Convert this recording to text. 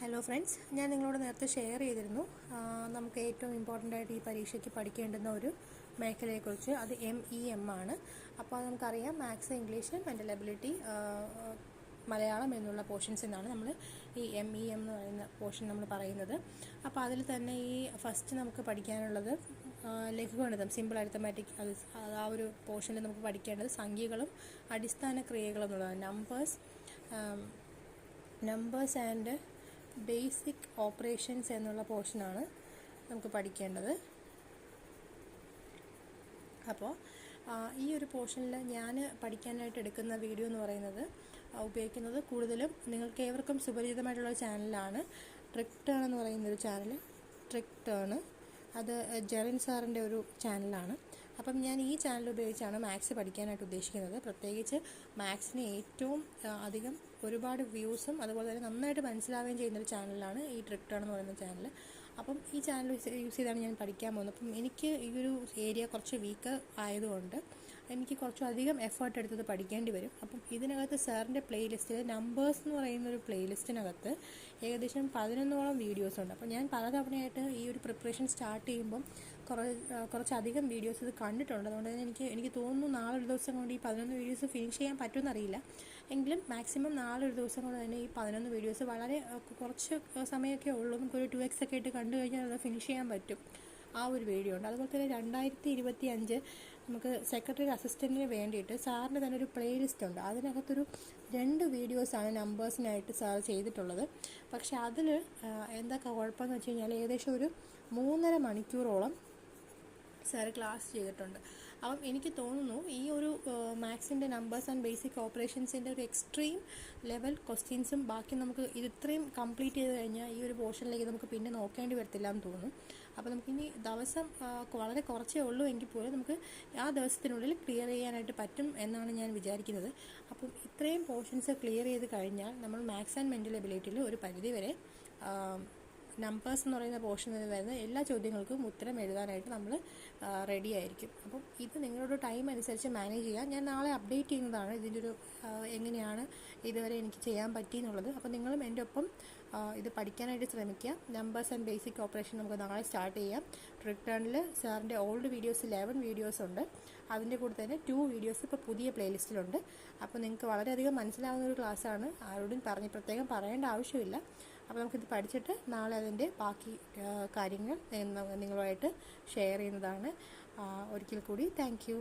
Hello friends, ഞാൻ നിങ്ങളോട് നേരത്തെ ഷെയർ ചെയ്തിരുന്നു നമുക്ക് ഏറ്റവും ഇമ്പോർട്ടൻ്റ് ആയിട്ട് ഈ പരീക്ഷയ്ക്ക് പഠിക്കേണ്ടുന്ന ഒരു മേഖലയെക്കുറിച്ച്. അത് MEM ആണ്. അപ്പോൾ അത് നമുക്കറിയാം, maths, English, mental ability, Malayalam എന്നുള്ള പോർഷൻസ് എന്നാണ് നമ്മൾ ഈ MEM എന്ന് പറയുന്ന പോർഷൻ നമ്മൾ പറയുന്നത്. അപ്പോൾ അതിൽ തന്നെ ഈ ഫസ്റ്റ് നമുക്ക് പഠിക്കാനുള്ളത് ലഘുഗണിതം, സിമ്പിൾ അരിത്തമാറ്റിക്. ആ ഒരു പോർഷനിൽ നമുക്ക് പഠിക്കേണ്ടത് സംഖ്യകളും അടിസ്ഥാന ക്രിയകളും എന്നുള്ളതാണ്. നമ്പേഴ്സ് ആൻഡ് ബേസിക് ഓപ്പറേഷൻസ് എന്നുള്ള പോർഷനാണ് നമുക്ക് പഠിക്കേണ്ടത്. അപ്പോൾ ഈ ഒരു പോർഷനിൽ ഞാൻ പഠിക്കാനായിട്ട് എടുക്കുന്ന വീഡിയോ എന്ന് പറയുന്നത്, ഉപയോഗിക്കുന്നത് കൂടുതലും നിങ്ങൾക്ക് ഏവർക്കും സുപരിചിതമായിട്ടുള്ള ചാനലാണ് ട്രിക് ടേൺ എന്ന് പറയുന്നൊരു ചാനൽ. ട്രിക് ടേൺ അത് ജെറിൻ സാറിൻ്റെ ഒരു ചാനലാണ്. അപ്പം ഞാൻ ഈ ചാനൽ ഉപയോഗിച്ചാണ് മാത്സ് പഠിക്കാനായിട്ട് ഉദ്ദേശിക്കുന്നത്. പ്രത്യേകിച്ച് മാത്സിന് ഏറ്റവും അധികം ഒരുപാട് വ്യൂസും അതുപോലെ തന്നെ നന്നായിട്ട് മനസ്സിലാവുകയും ചെയ്യുന്നൊരു ചാനലാണ് ഈ ട്രിക് ടേൺ എന്ന് പറയുന്ന ചാനൽ. അപ്പം ഈ ചാനൽ യൂസ് ചെയ്താണ് ഞാൻ പഠിക്കാൻ പോകുന്നത്. അപ്പം എനിക്ക് ഈ ഒരു ഏരിയ കുറച്ച് വീക്ക് ആയതുകൊണ്ട് എനിക്ക് കുറച്ചധികം എഫേർട്ട് എടുത്തത് പഠിക്കേണ്ടി വരും. അപ്പം ഇതിനകത്ത് സാറിൻ്റെ പ്ലേലിസ്റ്റിൽ നമ്പേഴ്സ് എന്ന് പറയുന്നൊരു പ്ലേലിസ്റ്റിനകത്ത് ഏകദേശം 11ഓളം വീഡിയോസ് ഉണ്ട്. അപ്പോൾ ഞാൻ പലതവണയായിട്ട് ഈ ഒരു പ്രിപ്പറേഷൻ സ്റ്റാർട്ട് ചെയ്യുമ്പം കുറച്ചധികം വീഡിയോസ് ഇത് കണ്ടിട്ടുണ്ട്. അതുകൊണ്ട് തന്നെ എനിക്ക് തോന്നുന്നു നാളെ ഒരു ദിവസം കൊണ്ട് ഈ 11 വീഡിയോസ് ഫിനിഷ് ചെയ്യാൻ പറ്റുമെന്നറിയില്ല. എങ്കിലും മാക്സിമം നാളെ ഒരു ദിവസം കൊണ്ട് തന്നെ ഈ 11 വീഡിയോസ് വളരെ കുറച്ച് സമയമൊക്കെ ഉള്ളൂ. നമുക്കൊരു 2x ഒക്കെ ഇട്ട് കണ്ടു കഴിഞ്ഞാൽ അത് ഫിനിഷ് ചെയ്യാൻ പറ്റും. ആ ഒരു വീഡിയോ ഉണ്ട്. അതുപോലെ തന്നെ 2025 നമുക്ക് സെക്രട്ടറി അസിസ്റ്റൻറ്റിന് വേണ്ടിയിട്ട് സാറിൻ്റെ തന്നെ ഒരു പ്ലേലിസ്റ്റ് ഉണ്ട്. അതിനകത്തൊരു 2 വീഡിയോസാണ് നമ്പേഴ്സിനായിട്ട് സാർ ചെയ്തിട്ടുള്ളത്. പക്ഷെ അതിൽ എന്താ കുഴപ്പമെന്ന് വെച്ച് കഴിഞ്ഞാൽ ഏകദേശം ഒരു 3.5 മണിക്കൂറോളം സാർ ക്ലാസ് ചെയ്തിട്ടുണ്ട്. അപ്പം എനിക്ക് തോന്നുന്നു ഈ ഒരു മാത്സിൻ്റെ നമ്പേഴ്സ് ആൻഡ് ബേസിക് ഓപ്പറേഷൻസിൻ്റെ ഒരു എക്സ്ട്രീം ലെവൽ ക്വസ്റ്റ്യൻസും ബാക്കി നമുക്ക് ഇത് ഇത്രയും കംപ്ലീറ്റ് ചെയ്ത് കഴിഞ്ഞാൽ ഈ ഒരു പോർഷനിലേക്ക് നമുക്ക് പിന്നെ നോക്കേണ്ടി വരത്തില്ല എന്ന് തോന്നുന്നു. അപ്പോൾ നമുക്കിനി ദിവസം വളരെ കുറച്ചേ ഉള്ളൂ എങ്കിൽ പോലും നമുക്ക് ആ ദിവസത്തിനുള്ളിൽ ക്ലിയർ ചെയ്യാനായിട്ട് പറ്റും എന്നാണ് ഞാൻ വിചാരിക്കുന്നത്. അപ്പം ഇത്രയും പോർഷൻസ് ക്ലിയർ ചെയ്ത് കഴിഞ്ഞാൽ നമ്മൾ മാത്സ് ആൻഡ് മെൻ്റൽ എബിലിറ്റിയിൽ ഒരു പരിധിവരെ നമ്പേഴ്സ് എന്ന് പറയുന്ന പോർഷനിൽ വരുന്ന എല്ലാ ചോദ്യങ്ങൾക്കും ഉത്തരം എഴുതാനായിട്ട് നമ്മൾ റെഡി ആയിരിക്കും. അപ്പം ഇത് നിങ്ങളുടെ ടൈം അനുസരിച്ച് മാനേജ് ചെയ്യാം. ഞാൻ നാളെ അപ്ഡേറ്റ് ചെയ്യുന്നതാണ് ഇതിൻ്റെ ഒരു എങ്ങനെയാണ് ഇതുവരെ എനിക്ക് ചെയ്യാൻ പറ്റിയെന്നുള്ളത്. അപ്പോൾ നിങ്ങളും എൻ്റെ ഒപ്പം ഇത് പഠിക്കാനായിട്ട് ശ്രമിക്കുക. നമ്പേഴ്സ് ആൻഡ് ബേസിക് ഓപ്പറേഷൻ നമുക്ക് നാളെ സ്റ്റാർട്ട് ചെയ്യാം. ട്രിക് ടേണിൽ സാറിൻ്റെ ഓൾഡ് വീഡിയോസ് 11 വീഡിയോസ് ഉണ്ട്. അതിൻ്റെ കൂടെ തന്നെ 2 വീഡിയോസ് ഇപ്പോൾ പുതിയ പ്ലേലിസ്റ്റിലുണ്ട്. അപ്പോൾ നിങ്ങൾക്ക് വളരെയധികം മനസ്സിലാവുന്ന ഒരു ക്ലാസ്സാണ്. ആരോടും പ്രത്യേകം പറയേണ്ട ആവശ്യമില്ല. അപ്പോൾ നമുക്കിത് പഠിച്ചിട്ട് നാളെ അതിൻ്റെ ബാക്കി കാര്യങ്ങൾ നിങ്ങളുമായിട്ട് ഷെയർ ചെയ്യുന്നതാണ്. ഒരിക്കൽ കൂടി താങ്ക് യു.